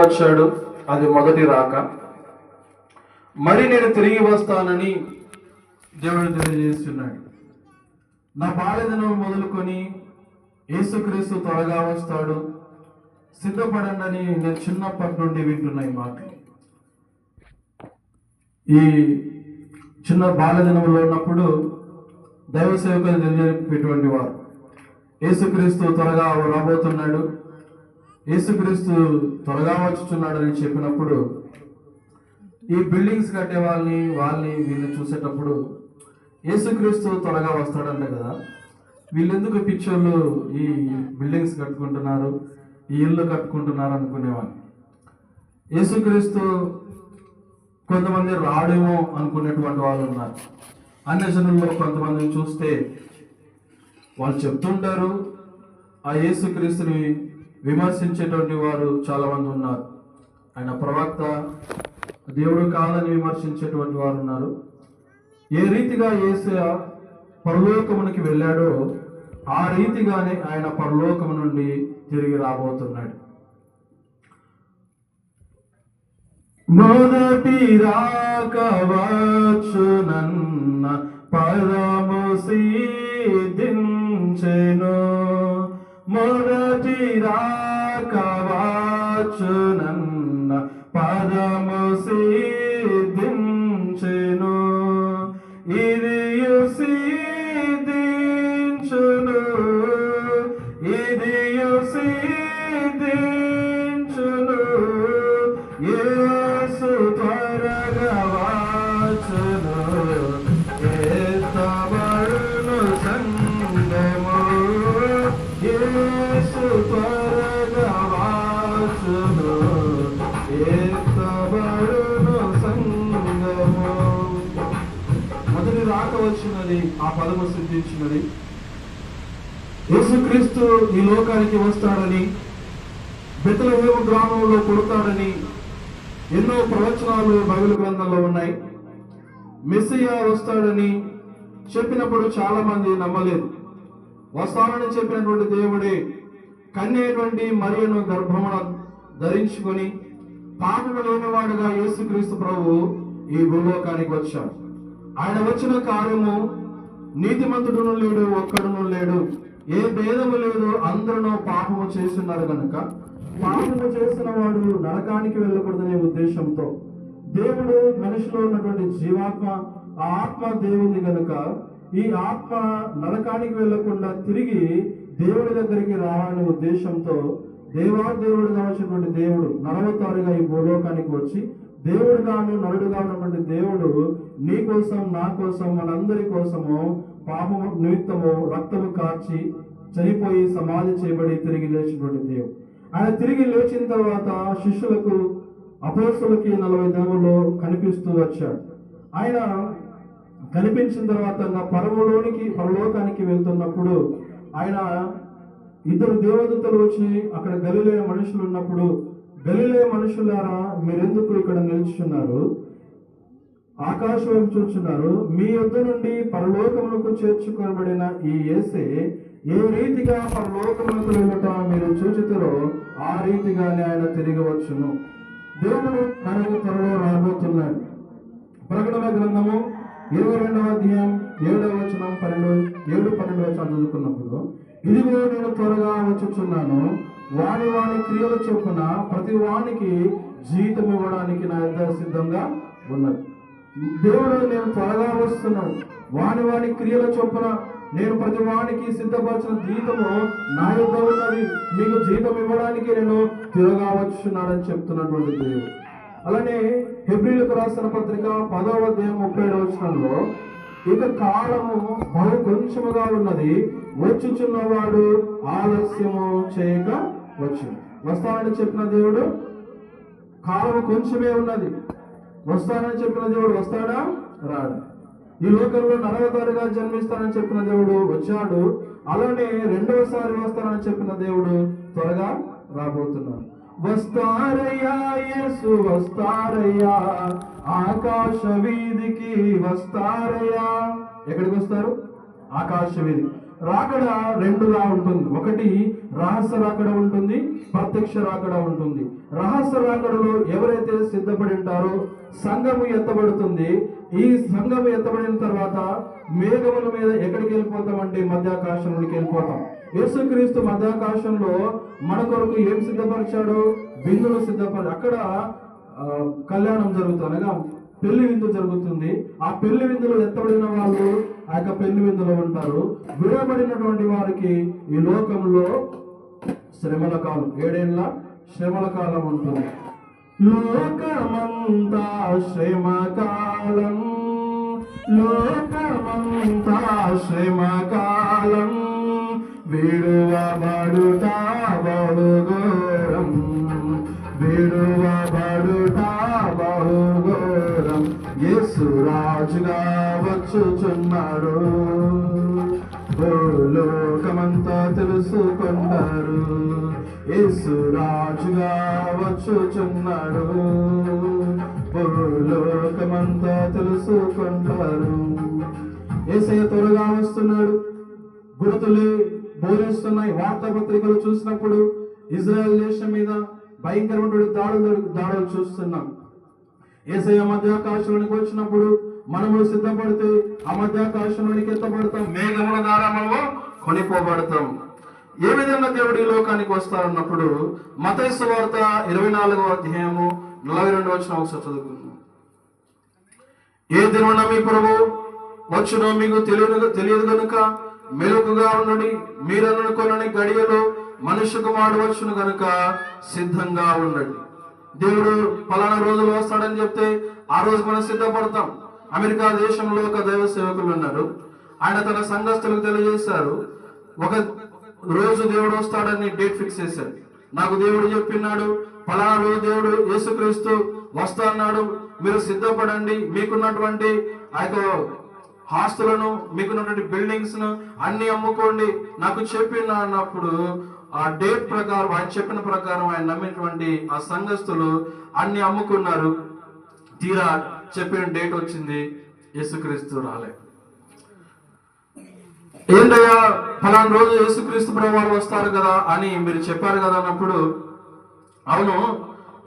వచ్చాడు. అది మొదటి రాక. మరి నేను తిరిగి వస్తానని దేవుడు తెలియజేస్తున్నాడు. నా బాల్యదినం మొదలుకొని యేసుక్రీస్తు త్వరగా వస్తాడు, సిద్ధపడండి అని నేను చిన్నప్పటి నుండి వింటున్నా ఈ మాటలు. ఈ చిన్న బాల్యదినంలో ఉన్నప్పుడు దైవ సేవకులు తెలియజేటువంటి వారు యేసుక్రీస్తు త్వరగా రాబోతున్నాడు, యేసుక్రీస్తు త్వరగా వచ్చుచున్నాడు అని చెప్పినప్పుడు ఈ బిల్డింగ్స్ కట్టే వాళ్ళని వీళ్ళని చూసేటప్పుడు యేసుక్రీస్తు త్వరగా వస్తాడంట కదా, వీళ్ళెందుకు పిక్చర్లు ఈ బిల్డింగ్స్ కట్టుకుంటున్నారు, ఈ ఇల్లు కట్టుకుంటున్నారు అనుకునేవాళ్ళు. యేసుక్రీస్తు కొంతమంది రాడేమో అనుకునేటువంటి వాళ్ళు ఉన్నారు. అన్యజనుల్లో కొంతమందిని చూస్తే వాళ్ళు చెప్తుంటారు, ఆ యేసుక్రీస్తుని విమర్శించేటువంటి వారు చాలా మంది ఉన్నారు. ఆయన ప్రవక్త, దేవుడు కాదని విమర్శించేటువంటి వారు ఉన్నారు. ఏ రీతిగా యేసయ్య పరలోకమునికి వెళ్ళాడో ఆ రీతిగానే ఆయన పరలోకము నుండి తిరిగి రాబోతున్నాడు. మొదటి రాక వచ్చునన్న పరము సిద్ధించెను, మొదటి రాక వచ్చునన్న పరము సిద్ధించెను, ఇది సిద్ధించును, ఇది సిద్ధించును, యేసు త్వరగా వచ్చును, ఎత్తబడును సంఘము, యేసు త్వరగా వచ్చును, ఎత్తబడును సంఘము. మొదటి రాక వచ్చినది, ఆ పదము సిద్ధించినది. యేసుక్రీస్తు ఈ లోకానికి వస్తాడని, బెత్లెహేము గ్రామంలో పుడతాడని ఎన్నో ప్రవచనాలు బైబిల్ గ్రంథంలో ఉన్నాయి. మెస్సియా వస్తాడని చెప్పినప్పుడు చాలా మంది నమ్మలేదు. వస్తాడని చెప్పినటువంటి దేవుడే కన్యటువంటి మరియను గర్భమున ధరించుకొని పాపము లేనివాడుగా యేసుక్రీస్తు ప్రభువు ఈ భూలోకానికి వచ్చాడు. ఆయన వచ్చిన కార్యము నీతిమంతుడును లేడు, ఒక్కడును లేడు, ఏ భేదము లేదు, అందరూ పాపము చేస్తున్నారు కనుక పాపము చేసిన వాడు నరకానికి వెళ్ళకూడదనే ఉద్దేశంతో దేవుడు మనిషిలో ఉన్నటువంటి జీవాత్మ, ఆ ఆత్మ దేవుని గనుక ఈ ఆత్మ నరకానికి వెళ్ళకుండా తిరిగి దేవుడి దగ్గరికి రావాలనే ఉద్దేశంతో దేవాదేవుడుగా వచ్చినటువంటి దేవుడు నరవతారుగా ఈ భూలోకానికి వచ్చి దేవుడుగాను నరుడుగా ఉన్నటువంటి దేవుడు నీ కోసం, నా కోసం, మనందరి కోసము పాపము నిమిత్తము రక్తము కార్చి చనిపోయి సమాధి చేయబడి తిరిగి లేచినటువంటి దేవుడు. ఆయన తిరిగి లేచిన తర్వాత శిష్యులకు, అపోస్తలులకి 40 దినములు కనిపిస్తూ వచ్చాడు. ఆయన కనిపించిన తర్వాత పరలోకానికి వెళ్తున్నప్పుడు ఆయన ఇద్దరు దేవదూతలు వచ్చి అక్కడ గలిలయ మనుషులు ఉన్నప్పుడు, గలిలయ మనుషులారా మీరెందుకు ఇక్కడ నిలుచున్నారు, ఆకాశం వైపు చూస్తున్నారు, మీ యొద్ద నుండి పరలోకమునకు చేర్చుకోబడిన ఈ యేసే ఏ రీతిగా పరలోకమునకు వెళ్ళట మీరు చూచితిరో ఆ రీతిగానే ఆయన తిరిగి వచ్చును. దేవుడు మనకు త్వరలో రాబోతున్నాడు. ప్రకటన గ్రంథము 22వ అధ్యాయం 7వ వచనం 7-12 చదువుకున్నప్పుడు, ఇదిగో నేను త్వరగా వచ్చుచున్నాను, వాని క్రియల చొప్పున ప్రతి వానికి జీతం ఇవ్వడానికి నా యొద్ద సిద్ధంగా ఉన్నది. దేవుడు నేను త్వరగా వస్తున్నాడు, వాని క్రియల చొప్పున నేను ప్రతి వానికి సిద్ధపరిచిన జీతము నా యొద్ద ఉన్నది, మీకు జీతం ఇవ్వడానికి నేను త్వరగా వచ్చున్నాడని చెప్తున్నటువంటి దేవుడు. అలానే హెబ్రీయులకు రాసిన పత్రిక 10వ అధ్యాయం 37వ వచనంలో, ఇక కాలము బహు కొంచెముగా ఉన్నది, వచ్చుచున్నవాడు ఆలస్యము చేయక వచ్చు. వస్తానని చెప్పిన దేవుడు కాలము కొంచెమే ఉన్నది, వస్తానని చెప్పిన దేవుడు వస్తాడా, రాడు. ఈ లోకంలో నరవతారుగా జన్మిస్తానని చెప్పిన దేవుడు వచ్చాడు. అలానే రెండవసారి వస్తానని చెప్పిన దేవుడు త్వరగా రాబోతున్నాడు. వస్తారయ్యా యేసు వస్తారయ్యా, ఆకాశ వీధికి వస్తారయ్యా. ఎక్కడికి వస్తారు? ఆకాశ వీధి. రాకడ రెండుగా ఉంటుంది. ఒకటి రహస్య రాకడ ఉంటుంది, ప్రత్యక్ష రాకడ ఉంటుంది. రహస్య రాకడలో ఎవరైతే సిద్ధపడి ఉంటారో సంఘము ఎత్తబడుతుంది. ఈ సంఘము ఎత్తబడిన తర్వాత మేఘముల మీద ఎక్కడికి వెళ్ళిపోతామంటే మధ్యాకాశంలోకి వెళ్ళిపోతాం. యేసుక్రీస్తు మధ్యాకాశంలో మన కొరకు ఏం సిద్ధపరిచాడు? విందులు అక్కడ కళ్యాణం జరుగుతుంది, అనగా పెళ్లి విందు జరుగుతుంది. ఆ పెళ్లి విందులో ఎత్తబడిన వాళ్ళు ఆ యొక్క పెళ్లి విందులో ఉంటారు. విడబడినటువంటి వారికి ఈ లోకంలో శ్రమల కాలం, 7 ఏళ్ల శ్రమల కాలం ఉంటుంది. లోకమంతా శ్రమకాలం, లోకమంతా శ్రమకాలం, విడువబడుట బహుఘోరం, విడువబడుట బహుఘోరం. యేసు రాజుగా వచ్చుచున్నాడు, లోకమంతా తెలుసుకున్నారు. యేసు రాజుగా వచ్చుచున్నాడు, లోకమంతా తెలుసుకుంటారు. యేసయ్య త్వరగా వస్తున్నాడు. గుర్తులే బోధిస్తున్నాయి. వార్తాపత్రికలు చూసినప్పుడు ఇజ్రాయెల్ దేశం మీద భయంకరమైన దాడులు చూస్తున్నాం. యేసయ్య మధ్యాకాశంలోనికి వచ్చినప్పుడు మనము సిద్ధపడితే ఆ మధ్యాకాశంలోనికి ఎత్తబడతాం, మేఘముల ద్వారా మనము కొనిపోబడతాం. ఏ విధంగా దేవుడు ఈ లోకానికి వస్తారన్నప్పుడు మత్తయి సువార్త 24వ అధ్యాయము 42వ వచనం ఒకసారి చదువుకుందాం. ఏ దినమున మీ ప్రభు వచ్చునో మీకు తెలియదు గనుక మెలకుగా ఉండండి. మీరనుకొనని గడియలో మనుష్య కుమారుడు వచ్చును గనుక సిద్ధంగా ఉండండి. దేవుడు పలానా రోజులు వస్తాడని చెప్తే ఆ రోజు మనం సిద్ధపడతాం. అమెరికా దేశంలో ఒక దైవ సేవకులు ఉన్నారు. ఆయన తన సంఘస్థులకు తెలియజేశారు, ఒక రోజు దేవుడు వస్తాడని డేట్ ఫిక్స్ చేశాడు. నాకు దేవుడు చెప్పినాడు, పలానా రోజు దేవుడు యేసుక్రీస్తు వస్తా అన్నాడు, మీరు సిద్ధపడండి, మీకున్నటువంటి ఆ యొక్క ఆస్తులను, మీకున్నటువంటి బిల్డింగ్స్ ను అన్ని అమ్ముకోండి నాకు చెప్పిన అన్నప్పుడు ఆ డేట్ ప్రకారం, ఆయన చెప్పిన ప్రకారం ఆయన నమ్మినటువంటి ఆ సంఘస్థులు అన్ని అమ్ముకున్నారు. తీరా చెప్పిన డేట్ వచ్చింది, యేసుక్రీస్తు రాలే. ఏంటయ్యా ఫలానా రోజు యేసుక్రీస్తు ప్రభువారు వస్తారు కదా అని మీరు చెప్పారు కదా అన్నప్పుడు, అవును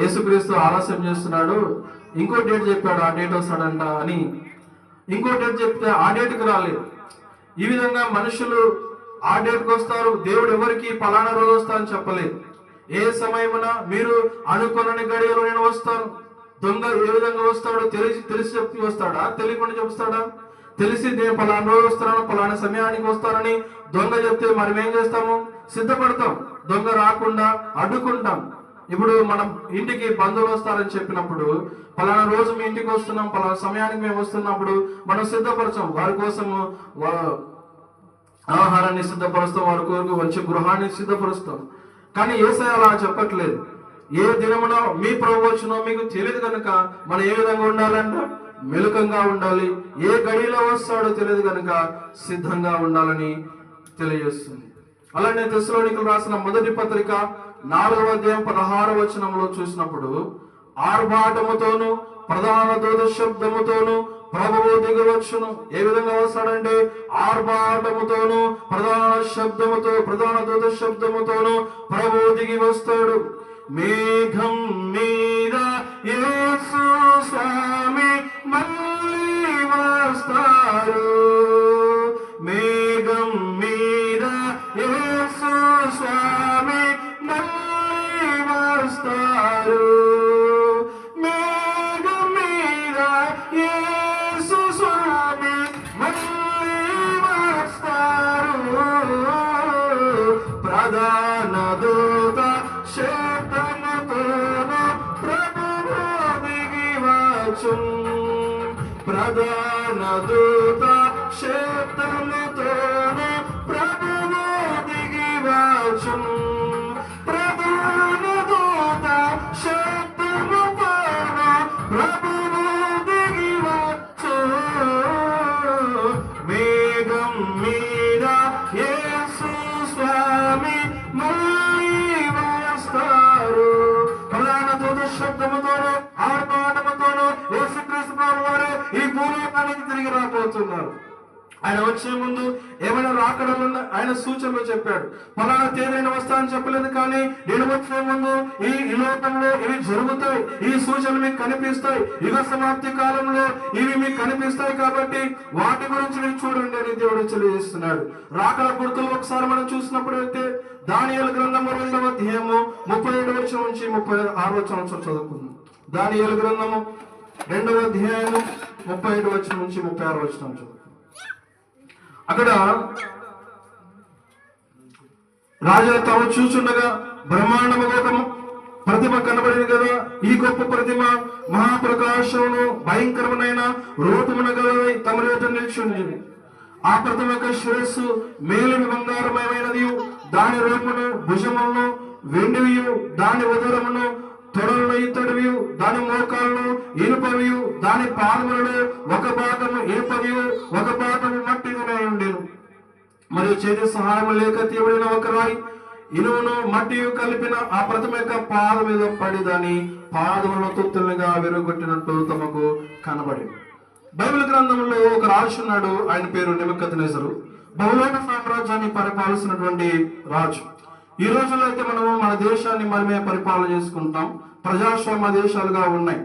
యేసుక్రీస్తు ఆలస్యం చేస్తున్నాడు, ఇంకో డేట్ చెప్పాడు, ఆ డేట్ వస్తాడంట అని ఇంకో డేట్ చెప్తే ఆ డేట్కి రాలేదు. ఈ విధంగా మనుషులు ఆ డేట్కి వస్తారు. దేవుడు ఎవరికి పలానా రోజు వస్తారని చెప్పలేదు. ఏ సమయమున మీరు అనుకున్న గడియలో నేను వస్తాను. దొంగ ఏ విధంగా వస్తాడో తెలిసి చెప్పి వస్తాడా, తెలియకుండా చెప్తాడా? తెలిసి నేను పలానా రోజు వస్తాను, పలానా సమయానికి వస్తానని దొంగ చెప్తే మనం ఏం చేస్తాము? సిద్ధపడతాం. దొంగ రాకుండా అడ్డుకుంటాం. ఇప్పుడు మనం ఇంటికి బంధువులు వస్తారని చెప్పినప్పుడు పలానా రోజు మీ ఇంటికి వస్తున్నాం, పలానా సమయానికి మేము వస్తున్నప్పుడు మనం సిద్ధపరచాం. వారి కోసం ఆహారాన్ని సిద్ధపరుస్తాం, వారి కొరకు మంచి గృహాన్ని సిద్ధపరుస్తాం. కానీ యేసయ్య అలా చెప్పట్లేదు. ఏ దినమున మీ ప్రభు వచ్చునో మీకు తెలియదు కనుక మనం ఏ విధంగా ఉండాలంట? మెలకంగా ఉండాలి. ఏ గడిలో వస్తాడో తెలియదు కనుక సిద్ధంగా ఉండాలని తెలియజేస్తుంది. అలానే తెస్సలోనికీయులకు రాసిన మొదటి పత్రిక 4వ అధ్యాయం 16వ వచనంలో చూసినప్పుడు, ఆర్భాటముతోను ప్రధాన దూత శబ్దముతోను ప్రభువు దిగి వచ్చును. ఏ విధంగా వస్తాడంటే ఆర్భాటముతోను ప్రధాన దూత శబ్దముతోను ప్రభువు దిగి వస్తాడు. మేఘం మీద యేసు స్వామి మళ్ళీ వస్తాడు. మేఘం మీద యేసు స్వామి మళ్ళీ వస్తాడు. మేఘం మీద యేసు స్వామి మళ్ళీ వస్తాడు. ప్రధాన దూత శబ్దముతోను ప్రభువు దిగి వచ్చును. ప్రధాన దూత శబ్దముతోను ప్రభువు దిగి వచ్చును. ప్రధాన దూత శబ్దముతోను ప్రభువు దిగి వచ్చును. మేఘం మీద యేసు స్వామి మళ్ళీ వస్తారు. ప్రధాన దూత శబ్దముతోను ఆర్భాటముతోను యేసుక్రీస్తు ప్రభువారు ఈ భూలోకానికి తిరిగి రాబోతున్నారు. ఆయన వచ్చే ముందు ఏమైనా రాకడలు ఆయన సూచనలు చెప్పాడు. ఫలానా తేదైన వస్తానని చెప్పలేదు, కానీ నేను వచ్చే ముందు ఈ లోకంలో ఇవి జరుగుతాయి, ఈ సూచనలు మీకు కనిపిస్తాయి, యుగ సమాప్తి కాలంలో ఇవి మీకు కనిపిస్తాయి, కాబట్టి వాటి గురించి మీరు చూడండి అని దేవుడు తెలియజేస్తున్నాడు. రాకడ గుర్తులు ఒకసారి మనం చూసినప్పుడు అయితే దానియేలు గ్రంథము 2వ అధ్యాయము 37 వచనం నుంచి 36 వచనం చదువుకుందాం. దానియేలు గ్రంథము 2వ అధ్యాయము 37 వచనం నుంచి 36 వచనం చదువు. అక్కడ రాజా తాము చూచుండగా బ్రహ్మాండము ఒక ప్రతిమ కనబడింది కదా. ఈ గొప్ప ప్రతిమ మహాప్రకాశమును భయంకరమైన రూపమున గలదై తమ ఎదుట నిల్చుండి. ఆ ప్రతిమ యొక్క శిరస్సు మేలిమి బంగారమయమైనది, దాని రూపమును భుజములను వెండివియు, దాని ఉదరమును తొడలను ఇత్తడివియు, దాని మోకాలను ఇనుపవియు, దాని పాదములలో ఒక భాగము ఇనుపవియు, ఒక భాగము మట్టిదినై ఉండెను. మరియు చేతి సహాయము లేక తీయబడిన ఒక రాయి ఇనుమును మట్టియు కలిపిన ఆ ప్రతిమ యొక్క పాదం మీద పడి దాని పాదములను తుత్తులుగా విరగొట్టినట్టు తమకు కనబడింది. బైబిల్ గ్రంథంలో ఒక రాజు ఉన్నాడు, ఆయన పేరు నెబుకద్నెజరు. బబులోను సామ్రాజ్యాన్ని పరిపాలిస్తున్నటువంటి రాజు. ఈ రోజుల్లో అయితే మనము మన దేశాన్ని మనమే పరిపాలన చేసుకుంటాం, ప్రజాస్వామ్య దేశాలుగా ఉన్నాయి.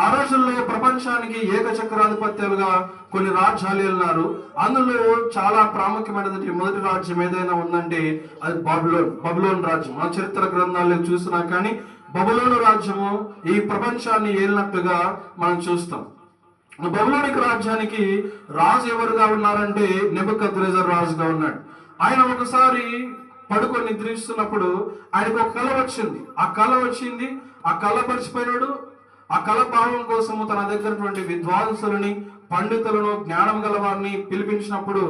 ఆ రోజుల్లో ప్రపంచానికి ఏకచక్రాధిపత్యాలుగా కొన్ని రాజ్యాలు ఉన్నారు. అందులో చాలా ప్రాముఖ్యమైనది మొదటి రాజ్యం ఏదైనా ఉందంటే అది బబులోన్ రాజ్యం. మన చరిత్ర గ్రంథాల్లో చూసినా కానీ బబులోను రాజ్యము ఈ ప్రపంచాన్ని ఏలినట్టుగా మనం చూస్తాం. బబులోనిక రాజ్యానికి రాజు ఎవరుగా ఉన్నారంటే నెబుకద్నెజరు రాజుగా ఉన్నాడు. ఆయన ఒకసారి పడుకొని నిద్రిస్తున్నప్పుడు ఆయనకు ఒక కళ వచ్చింది. ఆ కళ మర్చిపోయినాడు. ఆ కళ భావం కోసము తన దగ్గర విద్వాంసులని, పండితులను, జ్ఞానం గల వారిని పిలిపించినప్పుడు,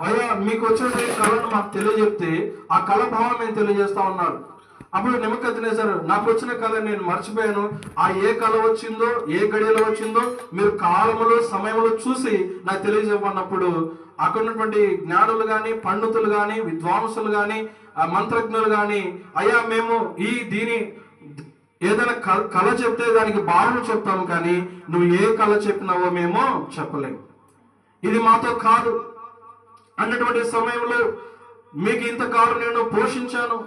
అయ్యా మీకు వచ్చిన కళను మాకు తెలియజెప్తే ఆ కళ భావం మేము తెలియజేస్తా ఉన్నారు. అప్పుడు నెబుకద్నెజరు, నాకు వచ్చిన కళ నేను మర్చిపోయాను, ఆ ఏ కళ వచ్చిందో ఏ గడియలో వచ్చిందో మీరు కాలములో సమయంలో చూసి నాకు తెలియజేయమన్నప్పుడు అక్కడ ఉన్నటువంటి జ్ఞానులు గాని, పండితులు గాని, విద్వాంసులు గాని, మంత్రజ్ఞులు గాని, అయ్యా మేము దీని ఏదైనా కళ చెప్తే దానికి భావన చెప్తాము, కానీ నువ్వు ఏ కళ చెప్పినావో మేము చెప్పలేము, ఇది మాతో కాదు అన్నటువంటి సమయంలో మీకు ఇంతకాలం నేను పోషించాను,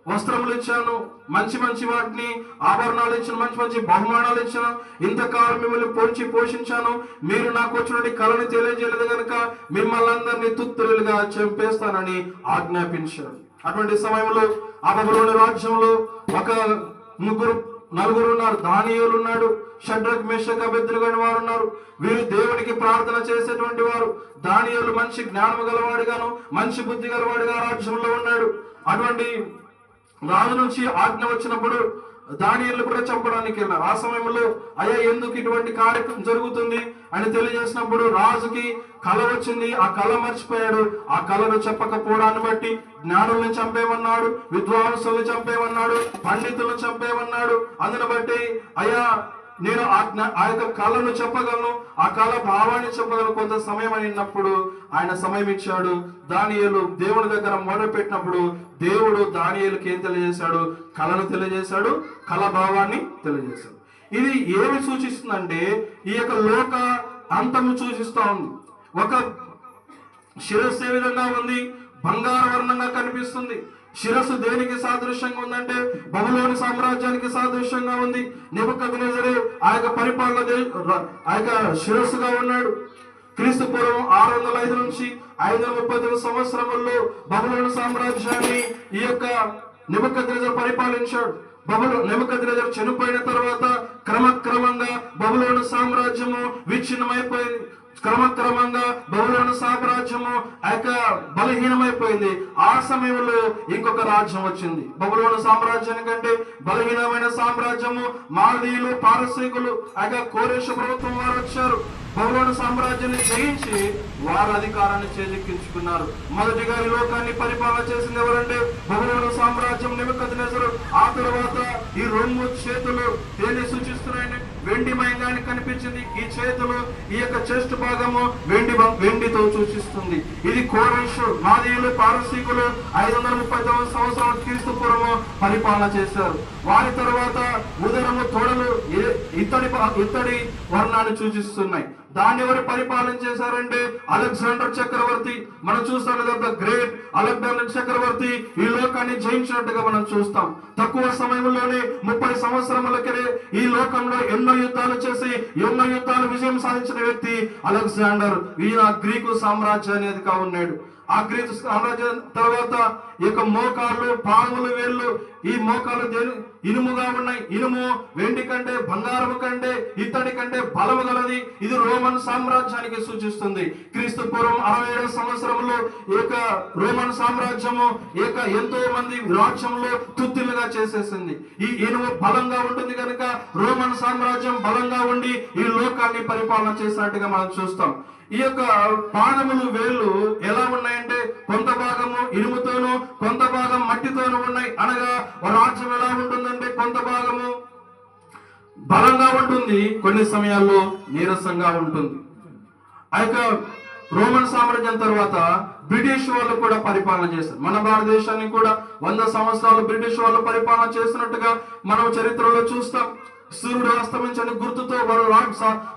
వస్త్రములు ఇచ్చాను, మంచి మంచి వాటిని ఆభరణాలు ఇచ్చాను, మంచి మంచి బహుమానాలు ఇచ్చాను, ఇంతకాలం మిమ్మల్ని పోషించాను, మీరు నాకు వచ్చినటువంటి కళని తెలియజేయలేదు కనుక మిమ్మల్ని అందరినీ తుత్తులుగా చంపేస్తానని ఆజ్ఞాపించాడు. అటువంటి సమయంలో ఆ బబులోను రాజ్యంలో ఒక నలుగురు ఉన్నారు. దానియేలు ఉన్నాడు, షడ్రక్, మేషక్, అబేద్నెగో అనే వారు ఉన్నారు. వీరు దేవునికి ప్రార్థన చేసేటువంటి వారు. దానియేలు మంచి జ్ఞానం గలవాడిగాను, మంచి బుద్ధి గలవాడిగా రాజ్యంలో ఉన్నాడు. అటువంటి రాజు నుంచి ఆజ్ఞ వచ్చినప్పుడు దానియేలు కూడా చంపడానికి వెళ్ళారు. ఆ సమయంలో అయ్యా ఎందుకు ఇటువంటి కార్యక్రమం జరుగుతుంది అని తెలియజేసినప్పుడు రాజుకి కళ వచ్చింది. ఆ కళ మర్చిపోయాడు. ఆ కళను చెప్పకపోవడాన్ని బట్టి జ్ఞానుల్ని చంపేమన్నాడు, విద్వాంసుల్ని చంపేమన్నాడు, పండితులను చంపేమన్నాడు. అందుని బట్టి అయ్యా నేను ఆ యొక్క కళను చెప్పగలను, ఆ కళ భావాన్ని చెప్పగలను, కొంత సమయం అయినప్పుడు ఆయన సమయం ఇచ్చాడు. దానియేలు దేవుడి దగ్గర మొదలు పెట్టినప్పుడు దేవుడు దానియేలుకి ఏం తెలియజేశాడు? కళను తెలియజేశాడు, కళ భావాన్ని తెలియజేశాడు. ఇది ఏమి సూచిస్తుందంటే ఈ యొక్క లోక అంతము సూచిస్తా ఉంది. ఒక శిరస్సు ఏ విధంగా ఉంది? బంగారు వర్ణంగా కనిపిస్తుంది. శిరస్సు దేనికి సాదృశ్యంగా ఉందంటే బబులోను సామ్రాజ్యానికి సాదృశ్యంగా ఉంది. నెబుకద్నెజరు ఆ యొక్క పరిపాలన ఆ యొక్క శిరస్సుగా ఉన్నాడు. క్రీస్తు పూర్వం 605 నుంచి 539 సంవత్సరముల్లో బబులోను సామ్రాజ్యాన్ని ఈ యొక్క నెబుకద్నెజరు పరిపాలించాడు. నెబుకద్నెజరు చనిపోయిన తర్వాత క్రమక్రమంగా బబులోను సామ్రాజ్యము విచ్ఛిన్నమైపోయింది. క్రమక్రమంగా బబులోను సామ్రాజ్యము బలహీనమైపోయింది. ఆ సమయంలో ఇంకొక రాజ్యం వచ్చింది. బబులోను సామ్రాజ్యానికంటే బలహీనమైన సామ్రాజ్యము మాల్దీయులు, పారసీకులు, కోరేషు ప్రభుత్వం వారు వచ్చారు. బబులోను సామ్రాజ్యాన్ని జయించి వారు అధికారాన్ని చేజిక్కించుకున్నారు. మొదటిగా ఈ లోకాన్ని పరిపాలన చేసింది ఎవరంటే బబులోను సామ్రాజ్యం, నెబుకద్నెజరు. ఆ తర్వాత ఈ 2 చేతులు దేన్ని సూచిస్తున్నాయని వెండిమయంగానే కనిపించింది. ఈ చేతులు, ఈ యొక్క చెస్ట్ భాగము వెండితో సూచిస్తుంది. ఇది కోరేషు, మాదీయులు, పారసీకులు 539 సంవత్సరం క్రీస్తు పూర్వము పరిపాలన చేశారు. వారి తర్వాత ఉదరము, తొడలు, ఇతర ఇత్తడి వర్ణాన్ని సూచిస్తున్నాయి. దాన్ని ఎవరు పరిపాలన చేశారంటే అలెగ్జాండర్ చక్రవర్తి. మనం చూస్తాం ద గ్రేట్ అలెగ్జాండర్ చక్రవర్తి ఈ లోకాన్ని జయించినట్టుగా మనం చూస్తాం. తక్కువ సమయంలోనే 30 సంవత్సరములకే ఈ లోకంలో ఎన్నో యుద్ధాలు చేసి ఎన్నో యుద్ధాలు విజయం సాధించిన వ్యక్తి అలెగ్జాండర్. ఈయన గ్రీకు సామ్రాజ్యాన్ని అధికా ఉన్నాడు. ఆ గ్రీకు సామ్రాజ్యం తర్వాత ఈ మోకాళ్ళు, పాములు, వేళ్ళు, ఈ మోకాళ్ళు ఇనుముగా ఉన్నాయి. ఇనుము వెండి కంటే, బంగారము కంటే, ఇత్తడి కంటే బలము గలది. ఇది రోమన్ సామ్రాజ్యానికి సూచిస్తుంది. క్రీస్తు పూర్వం 67 సంవత్సరంలో రోమన్ సామ్రాజ్యము ఎంతో మంది రాజ్యంలో తుత్తులుగా చేసేసింది. ఈ ఇనుము బలంగా ఉంటుంది కనుక రోమన్ సామ్రాజ్యం బలంగా ఉండి ఈ లోకాన్ని పరిపాలన చేసినట్టుగా మనం చూస్తాం. ఈ పాదములు, వేళ్ళు ఎలా ఉన్నాయంటే కొంత భాగము ఇనుముతోనూ కొంత భాగం మట్టితోనూ ఉన్నాయి. అనగా రాజ్యం ఎలా ఉంటుందంటే కొంత భాగము బలంగా ఉంటుంది, కొన్ని సమయాల్లో నీరసంగా ఉంటుంది. ఆ రోమన్ సామ్రాజ్యం తర్వాత బ్రిటిష్ వాళ్ళు కూడా పరిపాలన చేస్తారు. మన భారతదేశాన్ని కూడా 100 సంవత్సరాలు బ్రిటిష్ వాళ్ళు పరిపాలన చేసినట్టుగా మనం చరిత్రలో చూస్తాం. సూర్యుడు అస్తమించని గుర్తుతో వారు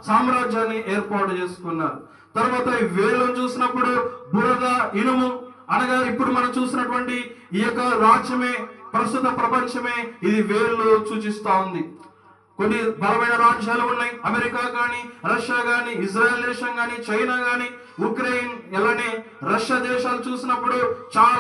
సామ్రాజ్యాన్ని ఏర్పాటు చేసుకున్నారు. తర్వాత ఈ వేళ్ళను చూసినప్పుడు బురద, ఇనుము, అనగా ఇప్పుడు మనం చూసినటువంటి ఈ రాజ్యమే, ప్రస్తుత ప్రపంచమే ఇది వేళ్ళు సూచిస్తా ఉంది. కొన్ని బలమైన రాజ్యాలు ఉన్నాయి. అమెరికా గాని, రష్యా గాని, ఇజ్రాయెల్ దేశం గాని, చైనా గాని, ఉక్రెయిన్, ఇలానే రష్యా దేశాలు చూసినప్పుడు చాలా